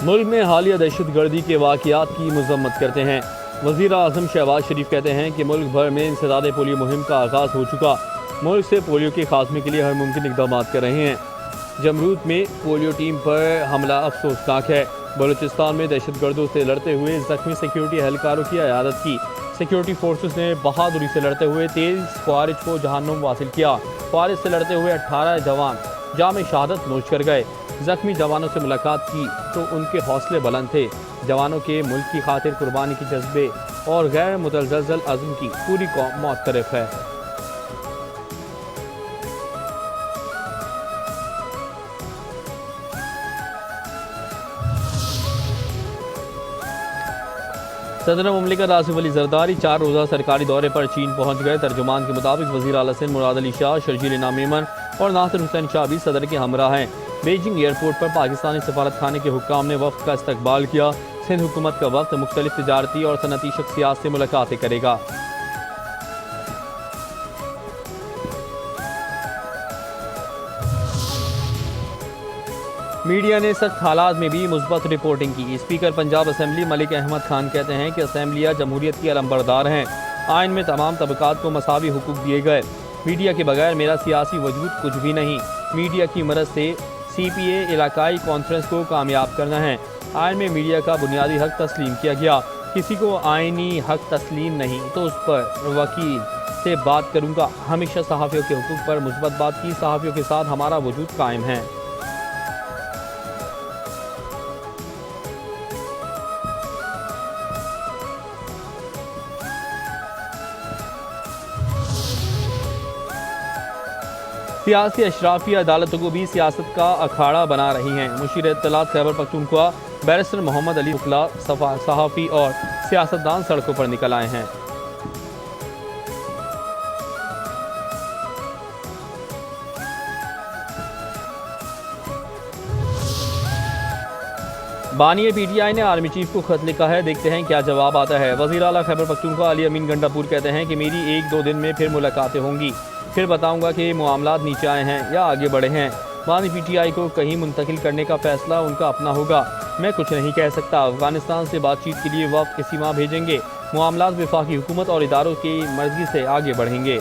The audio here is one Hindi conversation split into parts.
मुल्क में हालिया दहशतगर्दी के वाक़यात की मजम्मत करते हैं। वज़ीर आज़म शहबाज शरीफ कहते हैं कि मुल्क भर में इंसदाद पोलियो मुहिम का आगाज़ हो चुका। मुल्क से पोलियो के खात्मे के लिए हर मुमकिन इक़दाम कर रहे हैं। जमरूद में पोलियो टीम पर हमला अफसोसनाक है। बलूचिस्तान में दहशतगर्दों से लड़ते हुए जख्मी सिक्योरिटी एहलकारों की अयादत की। सिक्योरिटी फोर्सेस ने बहादुरी से लड़ते हुए तेज़ ख्वारिज को जहन्नुम वासिल किया। ख्वारिज से लड़ते हुए 18 जवान जाम शहादत नोश कर गए। जख्मी जवानों से मुलाकात की तो उनके हौसले बुलंद थे। जवानों के मुल्क की खातिर कुर्बानी के जज्बे और गैर मुतज़लज़ल अज़्म की पूरी कौम मुअत्तरफ़ है। सदर मुमलिकत आसिफ अली जरदारी 4 रोज़ा सरकारी दौरे पर चीन पहुँच गए। तर्जुमान के मुताबिक वज़ीर आला सिंध मुराद अली शाह, शर्जील इनाम मेमन और नासिर हुसैन शाह भी सदर के हमरा हैं। बीजिंग एयरपोर्ट पर पाकिस्तानी सफारत खाने के हुक्काम ने वफ़द का इस्तकबाल किया। सिंध हुकूमत का वफ़द मुख्तलिफ तिजारती और सनती शख्सियात से मुलाकातें करेगा। मीडिया ने सख्त हालात में भी मुस्बत रिपोर्टिंग की। स्पीकर पंजाब असम्बली मलिक अहमद खान कहते हैं कि असम्बलियाँ जमहूरियत की अलंबरदार हैं। आइन में तमाम तबकात को मसावी हुकूक दिए गए। मीडिया के बगैर मेरा सियासी वजूद कुछ भी नहीं। मीडिया की मदद से CPA इलाकाई कॉन्फ्रेंस को कामयाब करना है। आइन में मीडिया का बुनियादी हक तस्लीम किया गया। किसी को आइनी हक तस्लीम नहीं तो उस पर वकील से बात करूँगा। हमेशा सहाफ़ियों के हुकूक पर मुस्बत बात की। सहाफ़ियों के साथ हमारा वजूद कायम है। सियासी अशराफी अदालतों को भी सियासत का अखाड़ा बना रही हैं। मुशीर इत्तलात खैबर पख्तूनख्वा बैरिस्टर मोहम्मद अली बुखला सहाफ़ी और सियासतदान सड़कों पर निकल आए हैं। बानी PTI ने आर्मी चीफ को खत लिखा है। देखते हैं क्या जवाब आता है। वज़ीर आला खैबर पख्तूनख्वा अली अमीन गंडापुर कहते हैं कि मेरी 1-2 दिन में फिर मुलाकातें होंगी, फिर बताऊंगा कि मामलात नीचे आए हैं या आगे बढ़े हैं। बानी PTI को कहीं मुंतकिल करने का फैसला उनका अपना होगा। मैं कुछ नहीं कह सकता। अफगानिस्तान से बातचीत के लिए वफ़द इसी माह भेजेंगे। मामलात वफाकी हुकूमत और इदारों की मर्जी से आगे बढ़ेंगे।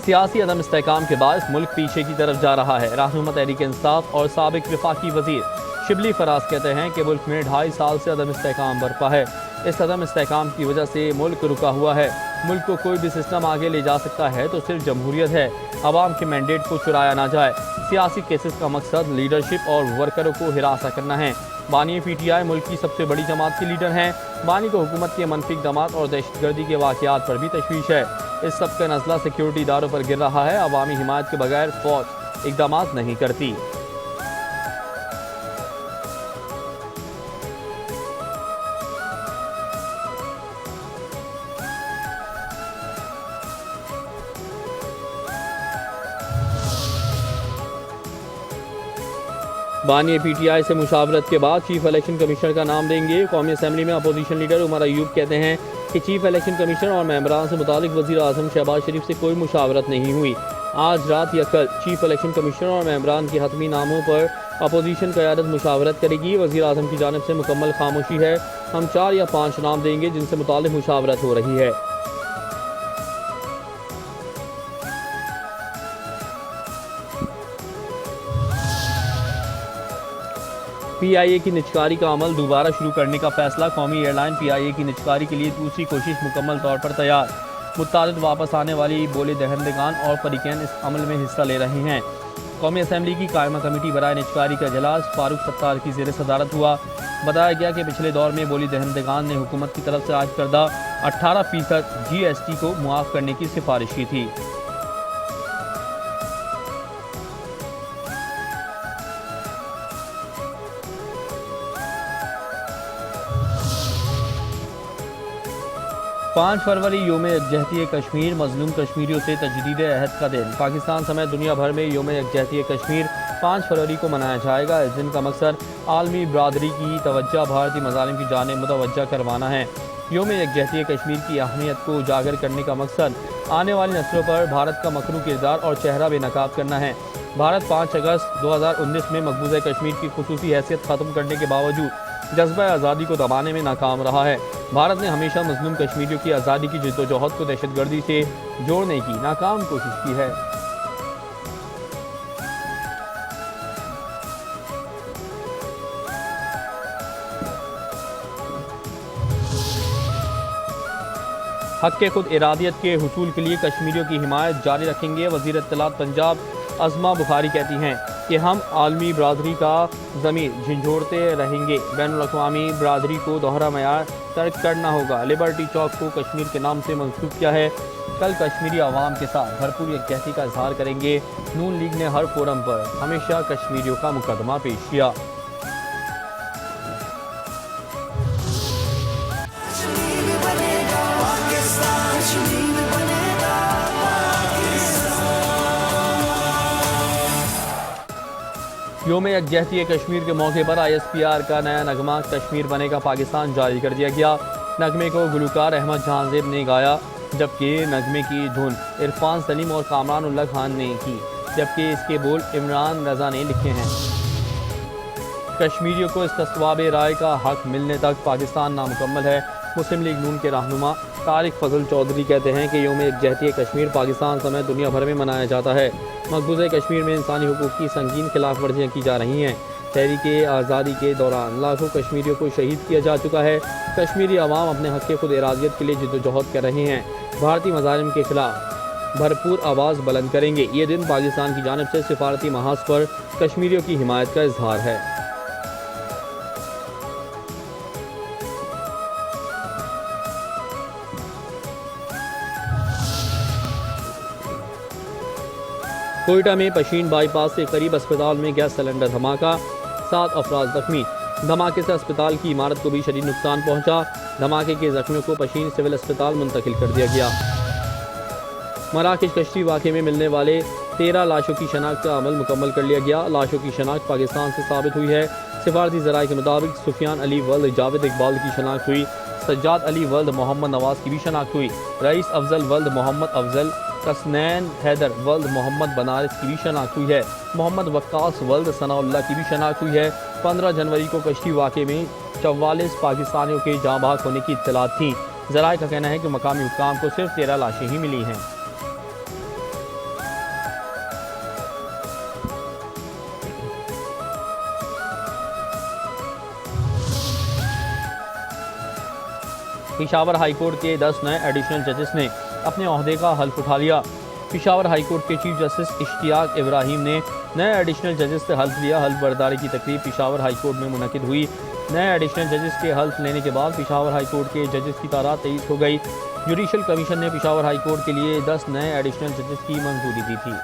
सियासी अदम इस्तेहकाम के बायस मुल्क पीछे की तरफ जा रहा है। रहनुमा तहरीक इंसाफ और साबिक वफाकी वजीर शिबली फराज कहते हैं कि मुल्क में 2.5 साल से अदम इस्तेहकाम बरपा है। इस अदम इस्तेहकाम की वजह से मुल्क रुका हुआ है। मुल्क को कोई भी सिस्टम आगे ले जा सकता है तो सिर्फ जमहूरियत है। अवाम के मैंडेट को चुराया ना जाए। सियासी केसेस का मकसद लीडरशिप और वर्करों को हिरासा करना है। बानी PTI मुल्क की सबसे बड़ी जमात के लीडर हैं। बानी को हुकूमत के मनफी इक़दामात और दहशतगर्दी के वाक़यात पर भी तशवीश है। इस सब का नज़ला सिक्योरिटी इदारों पर गिर रहा है। अवामी हिमायत के बगैर फौज इक़दामात नहीं करती। बानी PTI से मुशावरत के बाद चीफ इलेक्शन कमिश्नर का नाम देंगे। कौमी असम्बली में अपोजिशन लीडर उमर अयूब कहते हैं कि चीफ इलेक्शन कमिश्नर और मेंबरान से मुतालिक वज़ीर आज़म शहबाज शरीफ से कोई मुशावरत नहीं हुई। आज रात या कल चीफ इलेक्शन कमिश्नर और मेंबरान के हतमी नामों पर अपोजिशन क़यादत मुशावरत करेगी। वज़ीर आज़म की जानिब से मुकम्मल खामोशी है। हम 4 या 5 नाम देंगे जिनसे मुतालिक मुशावरत हो रही है। PIA की निजकारी का अमल दोबारा शुरू करने का फैसला। कौमी एयरलाइन PIA की निजकारी के लिए दूसरी कोशिश मुकम्मल तौर पर तैयार। मुतालिक वापस आने वाली बोले दहंदगान और फरीकैन इस अमल में हिस्सा ले रहे हैं। कौमी असम्बली की कायमा कमेटी बराए निजकारी का इजलास फारूक सत्तार की ज़ेर सदारत हुआ। बताया गया कि पिछले दौर में बोली दहंदगान ने हुकूमत की तरफ से आयद करदा 18% GST को मुआफ़ करने की सिफारिश की थी। पाँच फरवरी योम यकजहती कश्मीर मजलूम कश्मीरियों से तजदीद अहद का दिन। पाकिस्तान समेत दुनिया भर में योम यकजहती कश्मीर 5 फरवरी को मनाया जाएगा। इस दिन का मकसद आलमी बरादरी की तवज्जो भारतीय मज़ालिम की जानिब मुतवज्जा करवाना है। यौम यकजहती कश्मीर की अहमियत को उजागर करने का मकसद आने वाली नस्लों पर भारत का मकरू किरदार और चेहरा बेनकाब करना है। भारत 5 अगस्त 2019 में मकबूजा कश्मीर की खुसूसी हैसियत ख़त्म करने के बावजूद जज्बा आज़ादी को दबाने में नाकाम रहा है। भारत ने हमेशा मजलूम कश्मीरियों की आज़ादी की जद्दोजहद को दहशतगर्दी से जोड़ने की नाकाम कोशिश की है। हक के खुद इरादियत के हुसूल के लिए कश्मीरियों की हिमायत जारी रखेंगे। वज़ीर इत्तलात पंजाब अज़मा बुखारी कहती हैं कि हम आलमी बरादरी का ज़मीर झंझोड़ते रहेंगे। बैनुल-अक़वामी बरादरी को दोहरा मयार तर्क करना होगा। लिबर्टी चौक को कश्मीर के नाम से मंसूब किया है। कल कश्मीरी आवाम के साथ भरपूर यकजहती का इजहार करेंगे। नून लीग ने हर फोरम पर हमेशा कश्मीरियों का मुकदमा पेश किया। यौम यकजहती कश्मीर के मौके पर ISPR का नया नगमा कश्मीर बनेगा पाकिस्तान जारी कर दिया गया। नगमे को गुलकार अहमद जहांजेब ने गाया, जबकि नगमे की धुन इरफान सलीम और कामरान उल्लाह खान ने की, जबकि इसके बोल इमरान रजा ने लिखे हैं। कश्मीरियों को इस्तिस्वाब राय का हक मिलने तक पाकिस्तान नामुकम्मल है। मुस्लिम लीग नून के रहनुमा तारिक फजल चौधरी कहते हैं कि यौम यकजहती कश्मीर पाकिस्तान समेत दुनिया भर में मनाया जाता है। मकबूजा कश्मीर में इंसानी हुकूक की संगीन खिलाफ वर्जियाँ की जा रही हैं। तहरीक आज़ादी के दौरान लाखों कश्मीरियों को शहीद किया जा चुका है। कश्मीरी अवाम अपने हक़ खुद इरादियत के लिए जद्दोजहद कर रहे हैं। भारतीय मज़ालिम के खिलाफ भरपूर आवाज़ बुलंद करेंगे। ये दिन पाकिस्तान की जानिब से सिफारती महाज पर कश्मीरियों की हिमायत का इजहार है। कोयटा में पशीन बाईपास के करीब अस्पताल में गैस सिलेंडर धमाका, 7 अफराद जख्मी। धमाके से अस्पताल की इमारत को भी शदीद नुकसान पहुंचा। धमाके के जख्मियों को पशीन सिविल अस्पताल मुंतकिल कर दिया गया। मराकश कश्ती वाक़े में मिलने वाले 13 लाशों की शनाख्त का अमल मुकम्मल कर लिया गया। लाशों की शनाख्त पाकिस्तान से साबित हुई है। सिफारती ज़राए के मुताबिक सुफियान अली वल्द जावेद इकबाल की शनाख्त हुई। सज्जाद अली वल्द मोहम्मद नवाज़ की भी शनाख्त हुई। रईस अफजल वल्द मोहम्मद अफजल, तस्नैन हैदर वल्द मोहम्मद बनारस की भी शनाख्त हुई है। मोहम्मद वक्कास वल्द सनाउल्लाह की भी शनाख्त हुई है। 15 जनवरी को कश्ती वाक़े में 44 पाकिस्तानियों के जाँ बहक होने की इत्तलात थी। ज़राए का कहना है कि मकामी हुक्काम को सिर्फ 13 लाशें ही मिली हैं। पेशावर हाईकोर्ट के 10 नए एडिशनल जजेस ने अपने ओहदे का हल्फ उठा लिया। पेशावर हाईकोर्ट के चीफ जस्टिस इश्तियाक इब्राहिम ने नए एडिशनल जजेस से हल्फ लिया। हल्फ बर्दारी की तकरीब पेशावर हाईकोर्ट में मुनक़िद हुई। नए एडिशनल जजेस के हल्फ लेने के बाद पेशावर हाईकोर्ट के जजेस की तादाद 23 हो गई। जुडिशल कमीशन ने पेशावर हाईकोर्ट के लिए 10 नए एडिशनल जजेस की मंजूरी दी थी।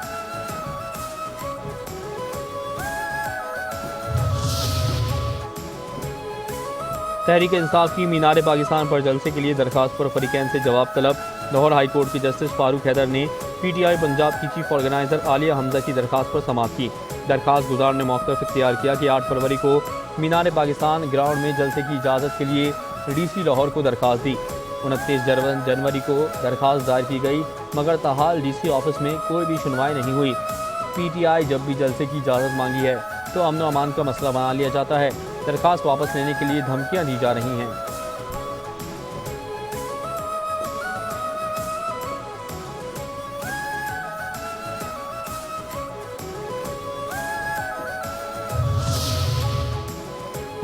तहरीक इंसाफ की मीनार पाकिस्तान पर जलसे के लिए दरखास्त पर फरीकैन से जवाब तलब। लाहौर हाई कोर्ट के जस्टिस फारूक हैदर ने PTI पंजाब की चीफ ऑर्गेनाइजर आलिया हमजा की दरखास्त पर समाअत की। दरखास्त गुजार ने मौक़िफ़ इख्तियार किया कि 8 फरवरी को मीनार पाकिस्तान ग्राउंड में जलसे की इजाज़त के लिए DC लाहौर को दरखास्त दी। 29 जनवरी को दरखास्त दायर की गई, मगर ताहाल DC ऑफिस में कोई भी सुनवाई नहीं हुई। PTI जब भी जलसे की इजाज़त मांगी है तो अमन व अमान का मसला बना लिया जाता है। दरखास्त वापस लेने के लिए धमकियां दी जा रही हैं।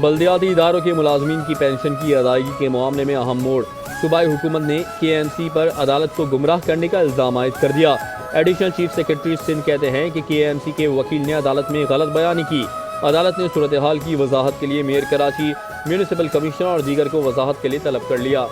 बल्दियाती इदारों के मुलाजमीन की पेंशन की अदायगी के मामले में अहम मोड़। सूबाई हुकूमत ने KMC पर अदालत को गुमराह करने का इल्ज़ाम आयद कर दिया। एडिशनल चीफ सेक्रेटरी सिंध कहते हैं कि KMC के वकील ने अदालत में गलत बयानी की। अदालत ने सूरत हाल की वजाहत के लिए मेयर कराची, म्यूनिसिपल कमिश्नर और दीगर को वजाहत के लिए तलब कर लिया।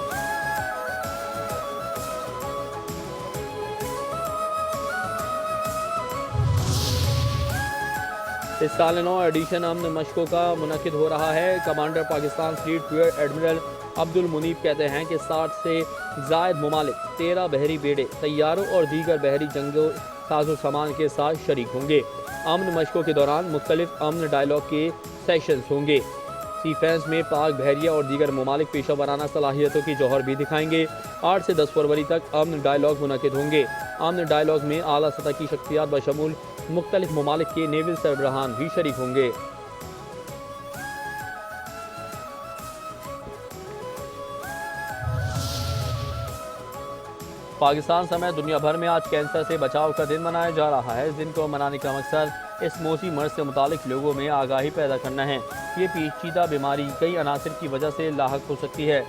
इस साल 9 एडिशन अमन मशकों का मुनक़िद हो रहा है। Commander Pakistan fleet rear admiral Abdul Munib कहते हैं कि 60 से ज़ायद ममालिक 13 बहरी बेड़े, तैयारों और दीगर बहरी जंगों साजो सामान के साथ शरीक होंगे। अमन मशकों के दौरान मुख्तलिफ अमन डायलॉग के सेशंस होंगे। सीफेंस में पाक, बहरिया और दीगर ममालिक पेशा वराना सलाहियतों की जौहर भी दिखाएंगे। 8 से 10 फरवरी तक अमन डायलॉग मुनक़िद होंगे। अमन डायलॉग में आला सतह की शख्सियात बशमूल मुख्तलिफ ममालिक के नेवल सरबराहान भी शरीक होंगे। पाकिस्तान समेत दुनिया भर में आज कैंसर से बचाव का दिन मनाया जा रहा है। इस दिन को मनाने का मकसद इस मौसी मर्ज से मुतालिक लोगों में आगाही पैदा करना है। ये पेचीदा बीमारी कई अनासर की वजह से लाहक हो सकती है।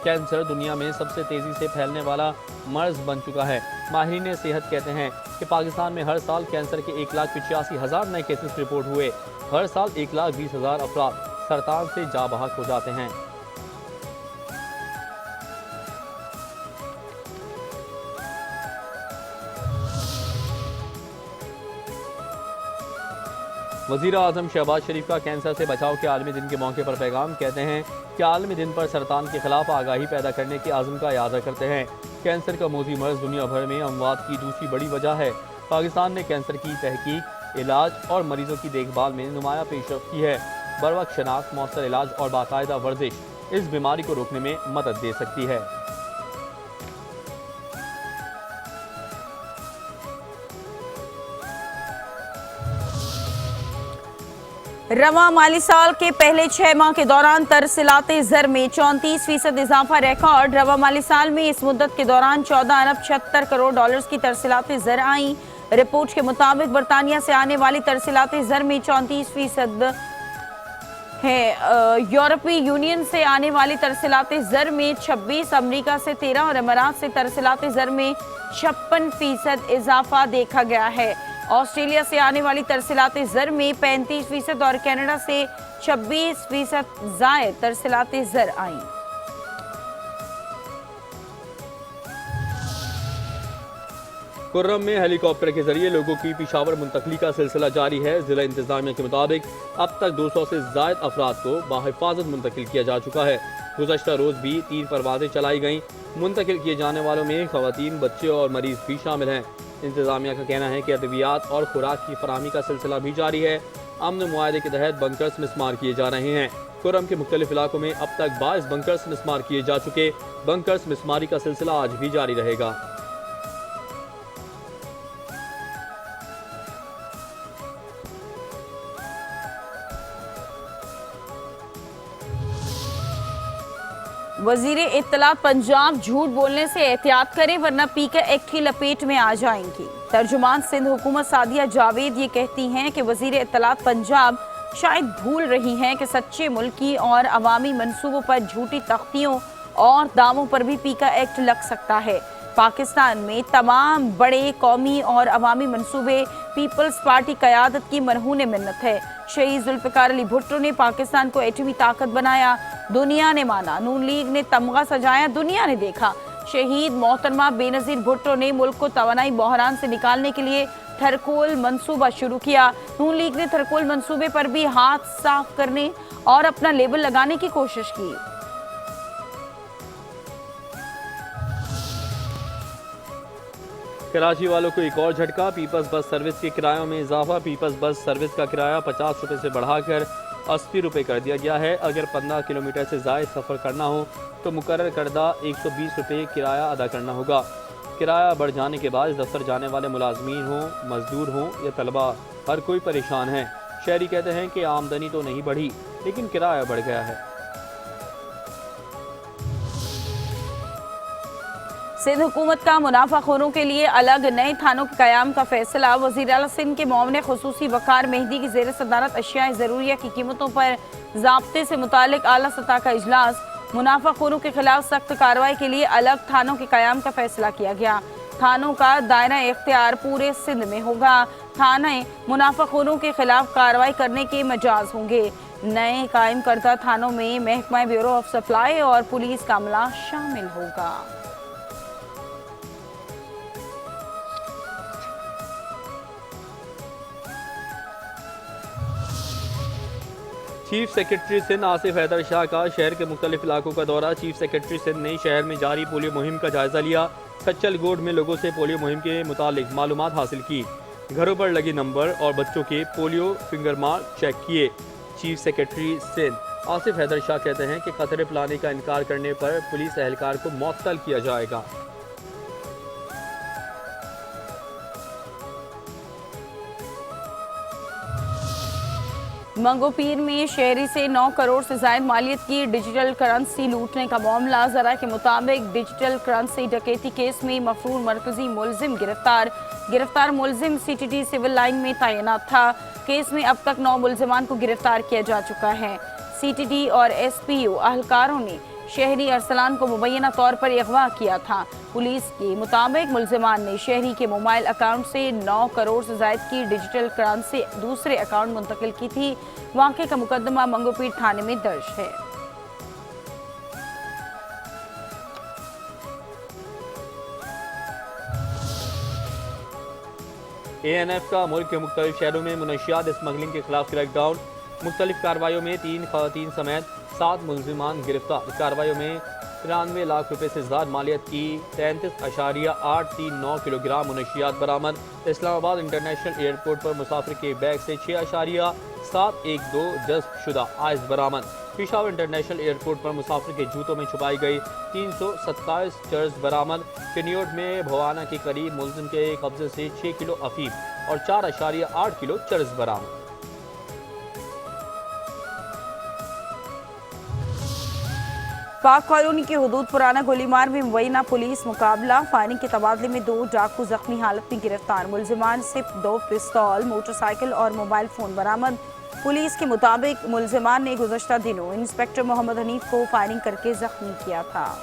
कैंसर दुनिया में सबसे तेज़ी से फैलने वाला मर्ज बन चुका है। माहिरीन सेहत कहते हैं कि पाकिस्तान में हर साल कैंसर के 1,85,000 नए केसेस रिपोर्ट हुए। हर साल 1,20,000 अफराद सरतान से जा बहक हो जाते हैं। वज़ीर आज़म शहबाज शरीफ का कैंसर से बचाव के आलमी दिन के मौके पर पैगाम। कहते हैं कि आलमी दिन पर सरतान के खिलाफ आगाही पैदा करने के आज़म का इरादा करते हैं। कैंसर का मौजी मर्ज दुनिया भर में अमवात की दूसरी बड़ी वजह है। पाकिस्तान ने कैंसर की तहकीक, इलाज और मरीजों की देखभाल में नुमाया पेशरफ्त की है। बरवक्त शनाख्त, मौसर इलाज और बाकायदा वर्जिश इस बीमारी को रोकने में मदद दे सकती है। रवां माली साल के पहले 6 माह के दौरान तरसीलाते ज़र में 34% इजाफा रिकॉर्ड। रवां माली साल में इस मुद्दत के दौरान 14 अरब 76 करोड़ डॉलर्स की तरसीलाते ज़र आई। रिपोर्ट के मुताबिक बरतानिया से आने वाली तरसीलाते ज़र में 34% है। यूरोपीय यूनियन से आने वाली तरसीलाते ज़र में 26, अमरीका से 13 और अमारात से तरसीलाते ज़र में 56% इजाफा देखा गया है। ऑस्ट्रेलिया से आने वाली तरसीलाते ज़र में 35% और कनाडा से 26% ज़ायद तरसीलाते ज़र आई। कुर्रम में हेलीकॉप्टर के जरिए लोगों की पिशावर मुंतकली का सिलसिला जारी है। जिला इंतजामिया के मुताबिक अब तक 200 से ज़ायद अफराद को बाहिफाजत मुंतकिल किया जा चुका है। गुज़श्ता रोज़ भी 3 परवाज़ें चलाई गईं। मुंतकिल किए जाने वालों में ख़वातीन, बच्चे और मरीज भी शामिल हैं। इंतजामिया का कहना है कि अद्वियात और खुराक की फराहमी का सिलसिला भी जारी है। अमन मुआहदे के तहत बंकर्स मिस्मार किए जा रहे हैं। कुर्रम के मुख्तलिफ इलाकों में अब तक 22 बंकर्स मिस्मार किए जा चुके। बंकर्स मिस्मारी का सिलसिला आज भी जारी रहेगा। वजीर इत्तलात पंजाब झूठ बोलने से एहतियात करें वरना पीके एक्ट की लपेट में आ जाएंगी। तर्जुमान सिंध हुकूमत सादिया जावेद ये कहती हैं कि वजीर इत्तलात पंजाब शायद भूल रही हैं कि सच्चे मुल्की और अवामी मंसूबों पर झूठी तख्तियों और दावों पर भी पीका एक्ट लग सकता है। पाकिस्तान में तमाम बड़े कौमी और अवामी मंसूबे पीपल्स पार्टी क़यादत की मरहून मिन्नत है। शहीद जुल्फ़िकार अली भुट्टो ने पाकिस्तान को एटमी ताकत बनाया, दुनिया ने माना। नून लीग ने तमगा सजाया, दुनिया ने देखा। शहीद मोहतरमा बेनज़ीर भुट्टो ने मुल्क को तवानाई बहरान से निकालने के लिए थरकोल मंसूबा शुरू किया। नून लीग ने थरकोल मंसूबे पर भी हाथ साफ करने और अपना लेबल लगाने की कोशिश की। कराची वालों को एक और झटका। पीपल्स बस सर्विस के किरायों में इजाफा। पीपल्स बस सर्विस का किराया 50 रुपये से बढ़ाकर 80 रुपये कर दिया गया है। अगर 15 किलोमीटर से ज़ायद सफ़र करना हो तो मुकर्रर करदा 120 रुपये किराया अदा करना होगा। किराया बढ़ जाने के बाद दफ्तर जाने वाले मुलाजमीन हों, मजदूर हों या तलबा, हर कोई परेशान है। शहरी कहते हैं कि आमदनी तो नहीं बढ़ी लेकिन किराया बढ़ गया है। सिंध हुकूमत का मुनाफाखोरों के लिए अलग नए थानों के क़याम का फैसला। वज़ीर आला सिंध के मुआविन खुसूसी वक़ार मेहदी की ज़ेर सदारत अशिया ज़रूरिया की कीमतों पर ज़ाब्ते से मुतालिक आला सतह का इजलास। मुनाफाखोरों के खिलाफ सख्त कार्रवाई के लिए अलग थानों के क़याम का फैसला किया गया। थानों का दायरा इख्तियार पूरे सिंध में होगा। थाने मुनाफाखोरों के खिलाफ कार्रवाई करने के मजाज होंगे। नए कायम करदा थानों में महकमा ब्यूरो ऑफ सप्लाई और पुलिस का अमला शामिल होगा। चीफ सेक्रेटरी सिंध आसिफ हैदर शाह का शहर के मुख्तलिफ इलाकों का दौरा। चीफ सेक्रेटरी सिंध ने शहर में जारी पोलियो मुहिम का जायजा लिया। सच्चल गोड में लोगों से पोलियो मुहिम के मुतालिक मालूमात हासिल की। घरों पर लगे नंबर और बच्चों के पोलियो फिंगर मार्क चेक किए। चीफ सेक्रेटरी सिंध आसिफ हैदर शाह कहते हैं कि खतरे पिलाने का इनकार करने पर पुलिस एहलकार को मुअत्तल किया जाएगा। मंगोपीर में शहरी से 9 करोड़ से ज्यादा मालियत की डिजिटल करेंसी लूटने का मामला। जरा के मुताबिक डिजिटल करेंसी डकैती केस में मफरूर मरकजी मुलजिम गिरफ्तार मुलजिम CTD सिविल लाइन में तैनात था। केस में अब तक 9 मुलजिमान को गिरफ्तार किया जा चुका है। CTD और SPU अहलकारों ने शहरी अरसलान को मुबैना तौर पर अगवा किया था। पुलिस के मुताबिक मुलजिमान ने शहरी के मोबाइल अकाउंट से 9 करोड़ से ज्यादा की डिजिटल करेंसी दूसरे अकाउंट मुंतकिल की थी। वाक़े का मुकदमा मंगोपीर थाने में दर्ज है। ANF का मुल्क के मुख्तलिफ शहरों में मुनशियात स्मगलिंग के खिलाफ क्रैकडाउन। मुख्तलिफ कार्रवाइयों में 3 खवातीन समेत 7 मुलजिमान गिरफ्तार। कार्रवाइयों में 93 लाख रुपए से ज्यादा मालियत की 33.839 किलोग्राम मुनशियात बरामद। इस्लामाबाद इंटरनेशनल एयरपोर्ट पर मुसाफिर के बैग से 6.712 जज़्ब शुदा आइस बरामद। पेशावर इंटरनेशनल एयरपोर्ट पर मुसाफिर के जूतों में छुपाई गई 327 चर्स बरामद। चिन्योट में भवाना के करीब मुलजिम के कब्जे से 6 किलो अफीम और 4.8 किलो चर्स बरामद। पाक कॉलोनी की हुदूद पुराना गोलीमार में मुबैना पुलिस मुकाबला। फायरिंग के तबादले में 2 डाकू जख्मी हालत में गिरफ्तार। मुलजिमान से 2 पिस्तौल, मोटरसाइकिल और मोबाइल फोन बरामद। पुलिस के मुताबिक मुलजिमान ने गुज़श्ता दिनों इंस्पेक्टर मोहम्मद हनीफ को फायरिंग करके जख्मी किया था।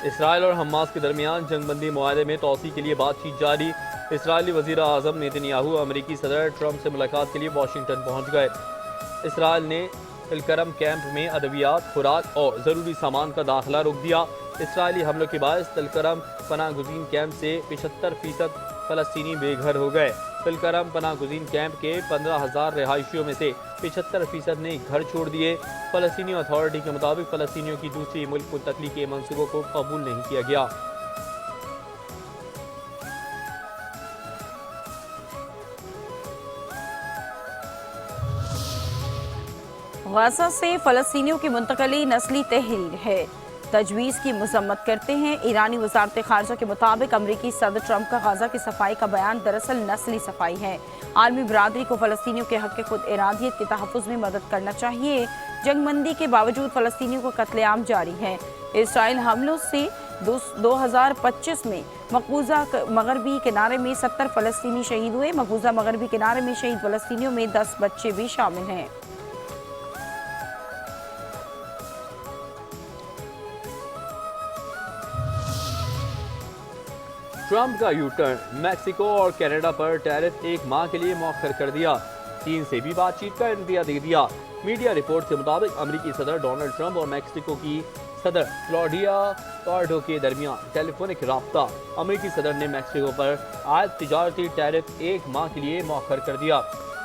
इसराइल और हमास के दरमियान जंगबंदी मुआहदे में तोसी के लिए बातचीत जारी। इसराइली वज़ीर आज़म नेतन्याहू अमरीकी सदर ट्रंप से मुलाकात के लिए वाशिंगटन पहुंच गए। इसराइल ने तिलकरम कैंप में अद्वियात, खुराक और ज़रूरी सामान का दाखिला रोक दिया। इसराइली हमलों के बायस तिलकरम पनागुज़ीन कैंप से 75% फ़लस्तीनी बेघर हो गए। तिलकरम पनागुज़ीन कैंप के 15,000 रिहायशियों में से 75% ने घर छोड़ दिए। फ़लस्तीनी अथॉरिटी के मुताबिक फ़लस्तीनियों की दूसरी मुल्क मुंतकली के मंसूबों को कबूल नहीं किया गया। गाज़ा से फ़लस्तीनियों की मुंतकली नस्ली तहरीर है, तजवीज़ की मजम्मत करते हैं। ईरानी वज़ारत ख़ारजा के मुताबिक अमरीकी सदर ट्रंप का गाज़ा की सफाई का बयान दरअसल नस्ली सफाई है। आलमी बरादरी को फ़लस्तीनियों के हक़ खुद इरादियत के तहफ़्फ़ुज़ में मदद करना चाहिए। जंगबंदी के बावजूद फ़लस्तीनियों का कत्लेआम जारी है। इसराइल हमलों से 2025 में मकबूजा मगरबी किनारे में 70 फ़लस्तीनी शहीद हुए। मकबूजा मगरबी किनारे में शहीद फ़लस्तीनियों में 10 बच्चे भी शामिल हैं। ट्रंप का यू टर्न। मैक्सिको और कनाडा पर टैरिफ 1 माह के लिए मौखर कर दिया। चीन से भी बातचीत का इंदिया दे दिया। मीडिया रिपोर्ट के मुताबिक अमेरिकी सदर डोनाल्ड ट्रंप और मैक्सिको की सदर क्लॉडिया पार्डो के दरमियान टेलीफोनिक राब्ता। अमेरिकी सदर ने मैक्सिको पर आयद तिजारती टैरिफ 1 माह के लिए मौखर कर दिया।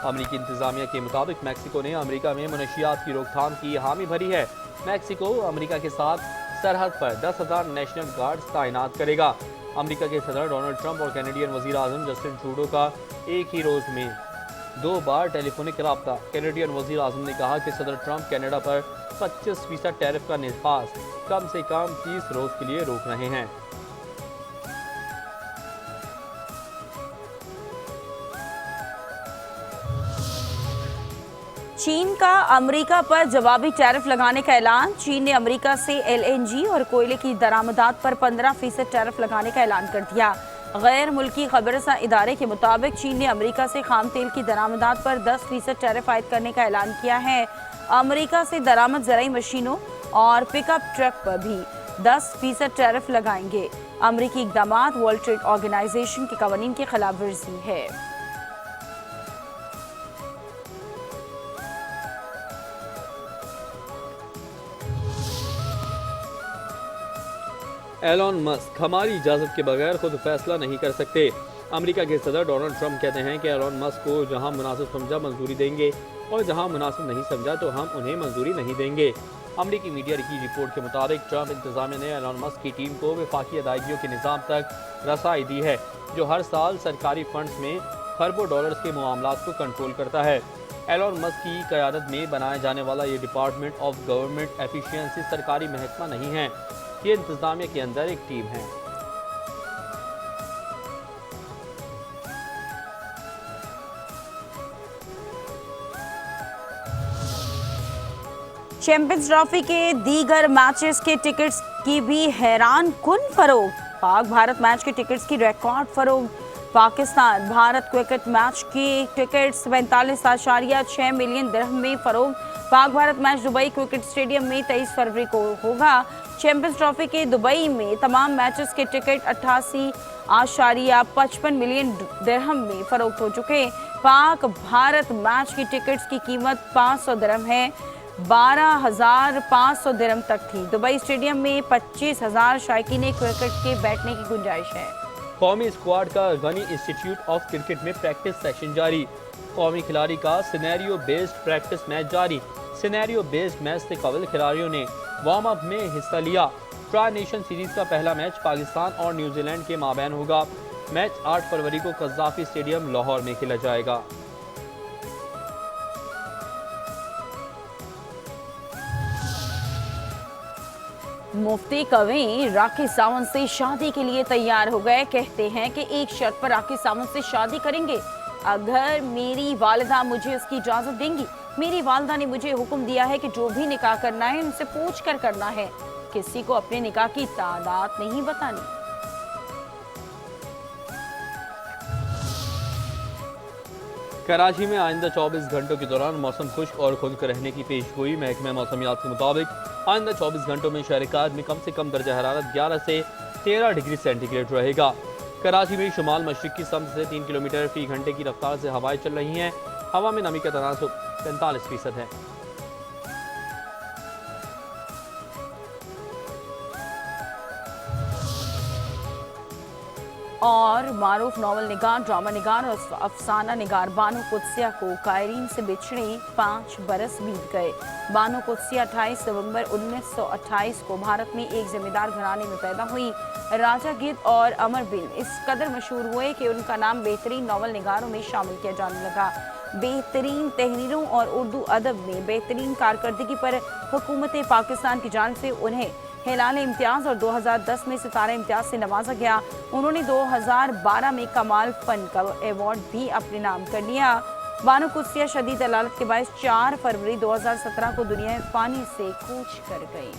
अमेरिकी इंतजामिया के मुताबिक मैक्सिको ने अमेरिका में मनशियात की रोकथाम की हामी भरी है। मैक्सिको अमेरिका के साथ सरहद पर 10,000 नेशनल गार्ड्स तैनात करेगा। अमेरिका के सदर डोनाल्ड ट्रंप और कैनेडियन वज़ीर आज़म जस्टिन ट्रूडो का एक ही रोज़ में 2 बार टेलीफोनिक राब्ता। कैनेडियन वज़ीर आज़म ने कहा कि सदर ट्रंप कनाडा पर 25% टैरिफ का निफाज कम से कम 30 रोज़ के लिए रोक रहे हैं। चीन का अमेरिका पर जवाबी टैरिफ लगाने का ऐलान। चीन ने अमेरिका से LNG और कोयले की दरामदात पर 15% टैरिफ लगाने का ऐलान कर दिया। गैर मुल्की खबरसा इदारे के मुताबिक चीन ने अमेरिका से खाम तेल की दरामदात पर 10% टैरिफ आयद करने का ऐलान किया है। अमेरिका से दरामद ज़राई मशीनों और पिकअप ट्रक पर भी 10% टैरिफ लगाएंगे। अमेरिकी इक़दाम वर्ल्ड ट्रेड ऑर्गेनाइजेशन के कवानीन की खिलाफ वर्जी है। एलन मस्क हमारी इजाज़त के बगैर खुद फैसला नहीं कर सकते। अमेरिका के सदर डोनाल्ड ट्रंप कहते हैं कि एलन मस्क को जहां मुनासिब समझा मंजूरी देंगे और जहां मुनासिब नहीं समझा तो हम उन्हें मंजूरी नहीं देंगे। अमरीकी मीडिया की रिपोर्ट के मुताबिक ट्रंप इंतजामिया ने एलन मस्क की टीम को वफाकी अदायगियों के निज़ाम तक रसाई दी है, जो हर साल सरकारी फंड्स में खरबों डॉलर्स के मामलात को कंट्रोल करता है। एलन मस्क की क़यादत में बनाया जाने वाला ये डिपार्टमेंट ऑफ गवर्नमेंट एफिशिएंसी सरकारी महकमा नहीं है, ये इंतजामिया के अंदर एक टीम है। चैंपियंस ट्रॉफी के दीगर मैचेस के टिकट्स की भी हैरान कुन फरोख्त। पाक भारत मैच के टिकट्स की रिकॉर्ड फरोख्त। पाकिस्तान भारत क्रिकेट मैच की टिकट्स 45.6 मिलियन दिरहम में फरोख्त। Pak Bharat match Dubai cricket stadium में 23 फरवरी को होगा। चैंपियंस ट्रॉफी के दुबई में तमाम मैचेस के टिकट 88.55 मिलियन दिरहम में फरोख्त हो चुके। पाक भारत मैच की टिकट्स की कीमत 500 दिरहम है, 12,500 दिरहम तक थी। दुबई स्टेडियम में 25,000 शायकीन क्रिकेट के बैठने की गुंजाइश है। कौमी स्क्वाड का गनी इंस्टीट्यूट ऑफ क्रिकेट में प्रैक्टिस सेशन जारी। कौमी खिलाड़ी का सिनेरियो बेस्ड प्रैक्टिस मैच जारी। सिनेरियो बेस्ड मैच से कबल खिलाड़ियों ने वार्म अप में हिस्सा लिया। ट्राई नेशन सीरीज का पहला मैच पाकिस्तान और न्यूजीलैंड के माबैन होगा। मैच 8 फरवरी को कज़ाफी स्टेडियम लाहौर में खेला जाएगा। मुफ्ती कवि राखी सावंत से शादी के लिए तैयार हो गए। कहते हैं कि एक शर्त पर राखी सावंत से शादी करेंगे, अगर मेरी वालिदा मुझे उसकी इजाजत देंगी। मेरी वालिदा ने मुझे हुक्म दिया है कि जो भी निकाह करना है उनसे पूछ कर करना है, किसी को अपने निकाह की तादाद नहीं बतानी। कराची में आइंदा 24 घंटों के दौरान मौसम खुश्क और खुश्क रहने की पेशगोई। महकमा मौसमियात के मुताबिक आइंदा 24 घंटों में शहर में कम से कम दर्जा हरारत 11 से 13 डिग्री सेंटीग्रेड रहेगा। कराची में शुमाल मशरिकी समत से 3 किलोमीटर फी घंटे की रफ्तार से हवाएं चल रही हैं। हवा में नमी का तनासुब 45% है। और मारूफ नावल निगार, ड्रामा निगार और अफसाना निगार बानो कुदसिया को कायरीन से बिछड़े 5 बरस बीत गए। बानो कुदसिया 28 नवंबर 1928 को भारत में एक जमींदार घराने में पैदा हुई। राजा गिद्ध और अमर बिन इस कदर मशहूर हुए कि उनका नाम बेहतरीन नावल निगारों में शामिल किया जाने लगा। बेहतरीन तहरीरों और उर्दू अदब में बेहतरीन कारकर्दगी पर हुकूमत पाकिस्तान की जानिब से उन्हें हिलाल इम्तियाज़ और 2010 में सितारा इम्तियाज़ से नवाजा गया। उन्होंने 2012 में कमाल फन का अवार्ड भी अपने नाम कर लिया। बानो कुदसिया शदीद अलालत के बायस 4 फरवरी 2017 को दुनिया में पानी से कूच कर गई।